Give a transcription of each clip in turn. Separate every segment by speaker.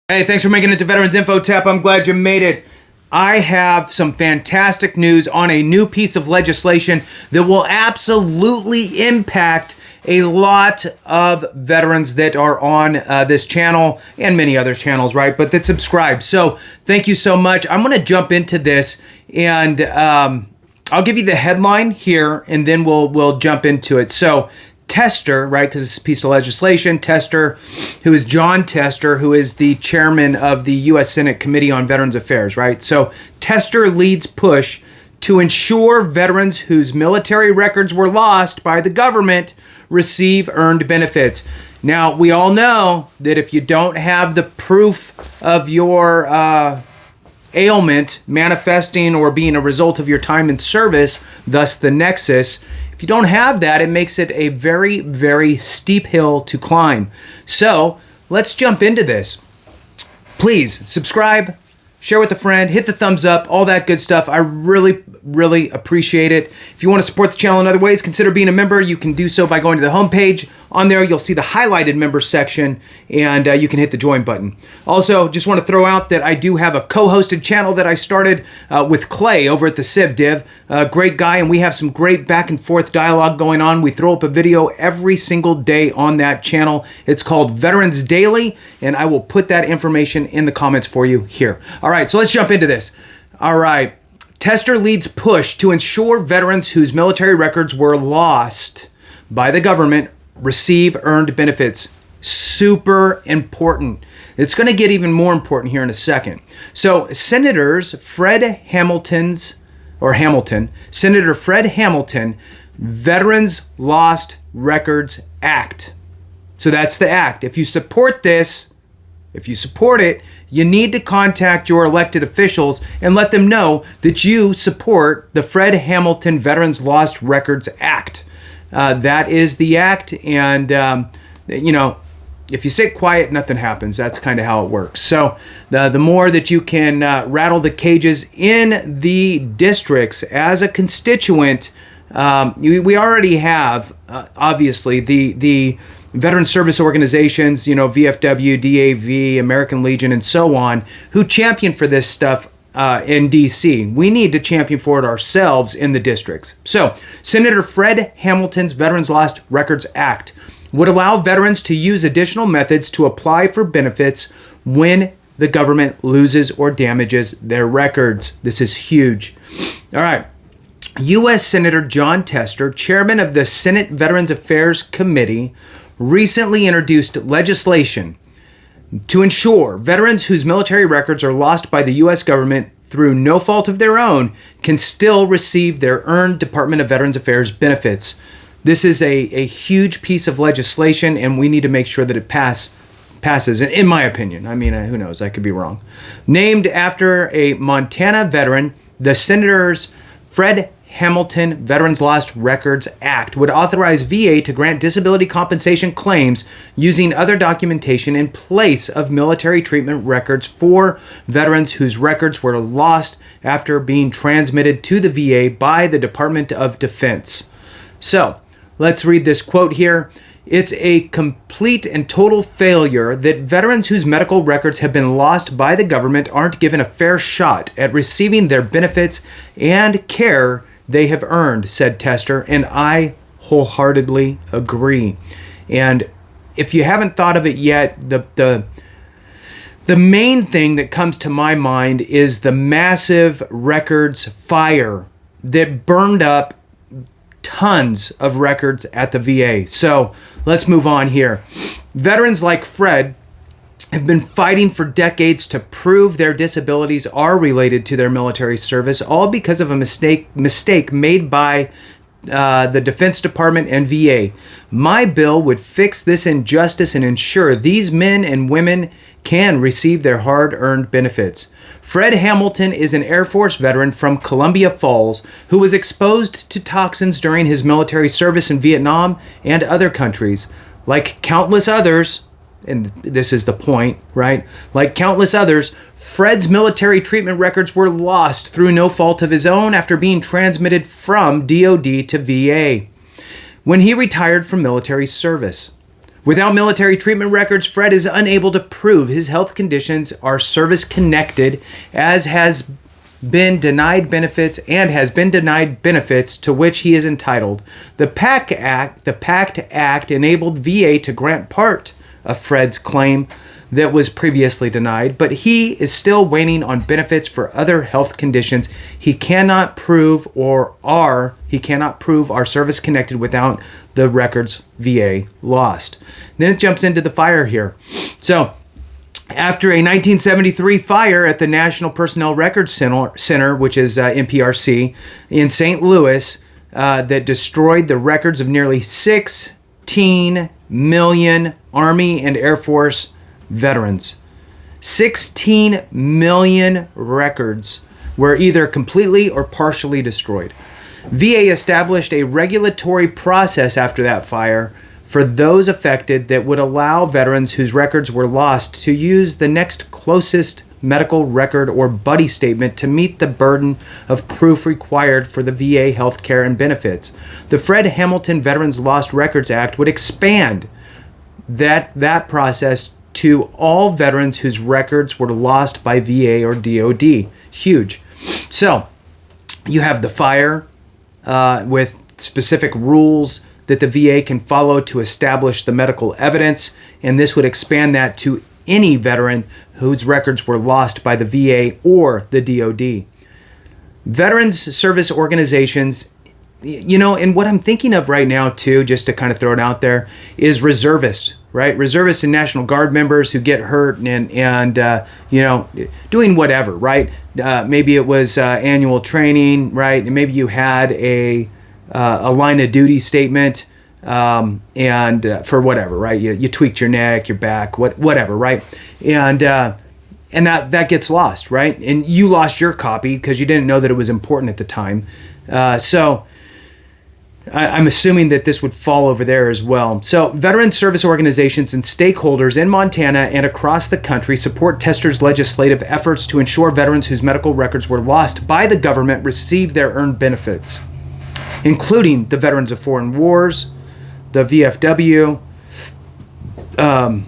Speaker 1: Hey, thanks for making it to Veterans Info Tap. I'm glad you made it. I have some fantastic news on a new piece of legislation that will absolutely impact a lot of veterans that are on this channel and many other channels, right? But that subscribe. So thank you so much. I'm going to jump into this and I'll give you the headline here and then we'll jump into it. So Tester, right, because it's a piece of legislation, Tester, who is John Tester, who is the chairman of the U.S. Senate Committee on Veterans Affairs, right? So Tester leads push to ensure veterans whose military records were lost by the government receive earned benefits. Now, we all know that if you don't have the proof of your ailment manifesting or being a result of your time in service, thus the nexus, if you don't have that, it makes it a very, very steep hill to climb. So let's jump into this. Please subscribe, share with a friend, hit the thumbs up, all that good stuff. I really, really appreciate it. If you want to support the channel in other ways, consider being a member. You can do so by going to the homepage. On there, you'll see the highlighted members section, and you can hit the join button. Also, just want to throw out that I do have a co-hosted channel that I started with Clay over at the Civ Div. Great guy, and we have some great back and forth dialogue going on. We throw up a video every single day on that channel. It's called Veterans Daily, and I will put that information in the comments for you here. All right, so let's jump into this. All right. Tester leads push to ensure veterans whose military records were lost by the government receive earned benefits. Super important. It's going to get even more important here in a second. So Senator Fred Hamilton, Veterans Lost Records Act. So that's the act. If you support this, if you support it, you need to contact your elected officials and let them know that you support the Fred Hamilton Veterans Lost Records Act. That is the act, and if you sit quiet, nothing happens. That's kind of how it works. So the more that you can rattle the cages in the districts as a constituent, we already have, obviously, the veteran service organizations, VFW, DAV, American Legion, and so on, who champion for this stuff in DC. We need to champion for it ourselves in the districts. So, Senator Fred Hamilton's Veterans Lost Records Act would allow veterans to use additional methods to apply for benefits when the government loses or damages their records. This is huge. All right. U.S. Senator John Tester, chairman of the Senate Veterans Affairs Committee, recently introduced legislation to ensure veterans whose military records are lost by the U.S. government through no fault of their own can still receive their earned Department of Veterans Affairs benefits. This is a huge piece of legislation, and we need to make sure that it passes, in my opinion. I mean, who knows? I could be wrong. Named after a Montana veteran, the Senator's Fred Hamilton Veterans Lost Records Act would authorize VA to grant disability compensation claims using other documentation in place of military treatment records for veterans whose records were lost after being transmitted to the VA by the Department of Defense. So, let's read this quote here. It's a complete and total failure that veterans whose medical records have been lost by the government aren't given a fair shot at receiving their benefits and care they have earned, said Tester, and I wholeheartedly agree. And if you haven't thought of it yet, the main thing that comes to my mind is the massive records fire that burned up tons of records at the VA. So let's move on here. Veterans like Fred have been fighting for decades to prove their disabilities are related to their military service, all because of a mistake made by the Defense Department and VA. My bill would fix this injustice and ensure these men and women can receive their hard-earned benefits. Fred Hamilton is an Air Force veteran from Columbia Falls who was exposed to toxins during his military service in Vietnam and other countries. Like countless others, and this is the point, right? Like countless others, Fred's military treatment records were lost through no fault of his own after being transmitted from DOD to VA when he retired from military service. Without military treatment records, Fred is unable to prove his health conditions are service-connected, as has been denied benefits to which he is entitled. The PACT Act enabled VA to grant part of Fred's claim that was previously denied, but he is still waiting on benefits for other health conditions he cannot prove are service connected without the records VA lost. Then it jumps into the fire here. So, after a 1973 fire at the National Personnel Records Center, which is NPRC, in St. Louis, that destroyed the records of nearly 16 million Army and Air Force veterans. 16 million records were either completely or partially destroyed. VA established a regulatory process after that fire for those affected that would allow veterans whose records were lost to use the next closest medical record or buddy statement to meet the burden of proof required for the VA health care and benefits. The Fred Hamilton Veterans Lost Records Act would expand that process to all veterans whose records were lost by VA or DOD. Huge. So, you have the fire with specific rules that the VA can follow to establish the medical evidence, and this would expand that to any veteran whose records were lost by the VA or the DOD. Veterans service organizations, and what I'm thinking of right now too, just to kind of throw it out there, is reservists, right? Reservists and National Guard members who get hurt and doing whatever, right? Maybe it was annual training, right? And maybe you had a line of duty statement, and for whatever, right? You tweaked your neck, your back, whatever, right? And that gets lost, right? And you lost your copy because you didn't know that it was important at the time. So I'm assuming that this would fall over there as well. So veteran service organizations and stakeholders in Montana and across the country support Tester's legislative efforts to ensure veterans whose medical records were lost by the government receive their earned benefits, including the Veterans of Foreign Wars, the VFW, the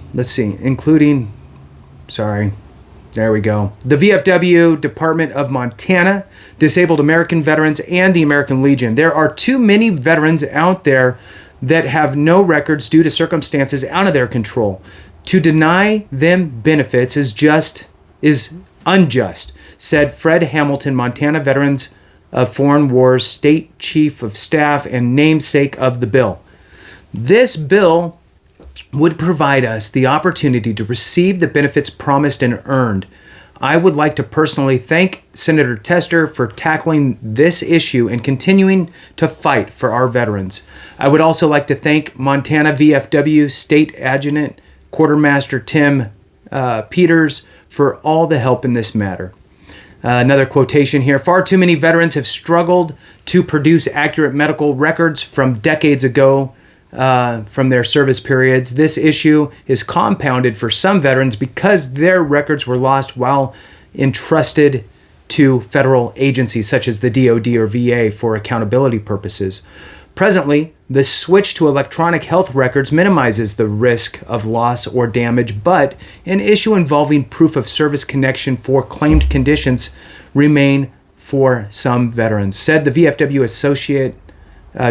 Speaker 1: VFW, Department of Montana, Disabled American Veterans, and the American Legion. There are too many veterans out there that have no records due to circumstances out of their control. To deny them benefits is unjust, said Fred Hamilton, Montana Veterans of Foreign Wars State Chief of Staff and namesake of the bill. This bill would provide us the opportunity to receive the benefits promised and earned. I would like to personally thank Senator Tester for tackling this issue and continuing to fight for our veterans. I would also like to thank Montana VFW State Adjutant Quartermaster Tim Peters for all the help in this matter. Another quotation here. Far too many veterans have struggled to produce accurate medical records from decades ago from their service periods. This issue is compounded for some veterans because their records were lost while entrusted to federal agencies such as the DOD or VA for accountability purposes. Presently, the switch to electronic health records minimizes the risk of loss or damage, but an issue involving proof of service connection for claimed conditions remain for some veterans, said the VFW Associate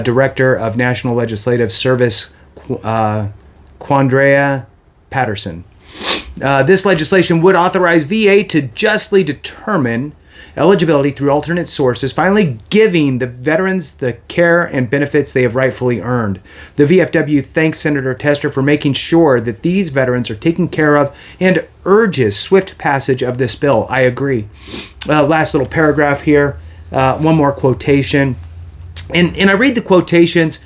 Speaker 1: Director of National Legislative Service, Quandrea Patterson. This legislation would authorize VA to justly determine eligibility through alternate sources, finally giving the veterans the care and benefits they have rightfully earned. The VFW thanks Senator Tester for making sure that these veterans are taken care of and urges swift passage of this bill. I agree. Last little paragraph here. One more quotation. And I read the quotations,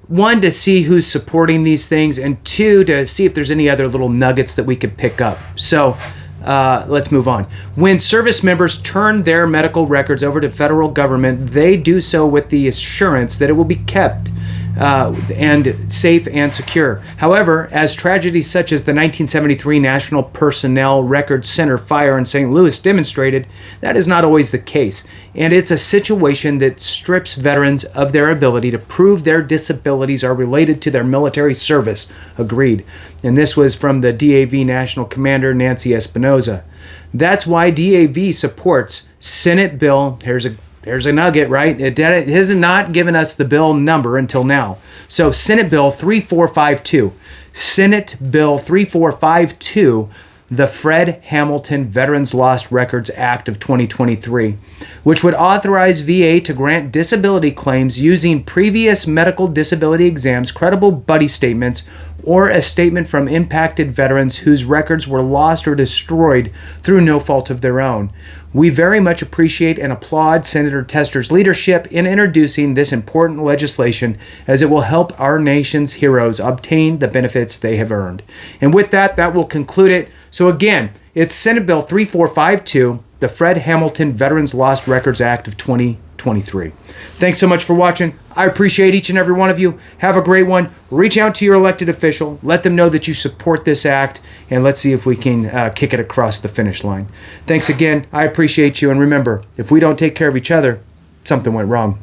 Speaker 1: one, to see who's supporting these things, and two, to see if there's any other little nuggets that we could pick up. So let's move on. When service members turn their medical records over to federal government, they do so with the assurance that it will be kept and safe and secure. However, as tragedies such as the 1973 National Personnel Records Center fire in St. Louis demonstrated, that is not always the case. And it's a situation that strips veterans of their ability to prove their disabilities are related to their military service. Agreed. And this was from the DAV National Commander Nancy Espinoza. That's why DAV supports Senate Bill. Here's a nugget, right? It has not given us the bill number until now. So Senate Bill 3452. Senate Bill 3452, the Fred Hamilton Veterans Lost Records Act of 2023, which would authorize VA to grant disability claims using previous medical disability exams, credible buddy statements, or a statement from impacted veterans whose records were lost or destroyed through no fault of their own. We very much appreciate and applaud Senator Tester's leadership in introducing this important legislation, as it will help our nation's heroes obtain the benefits they have earned. And with that, that will conclude it. So again, it's Senate Bill 3452, the Fred Hamilton Veterans Lost Records Act of 2023. Thanks so much for watching. I appreciate each and every one of you. Have a great one. Reach out to your elected official. Let them know that you support this act, and let's see if we can kick it across the finish line. Thanks again. I appreciate you. And remember, if we don't take care of each other, something went wrong.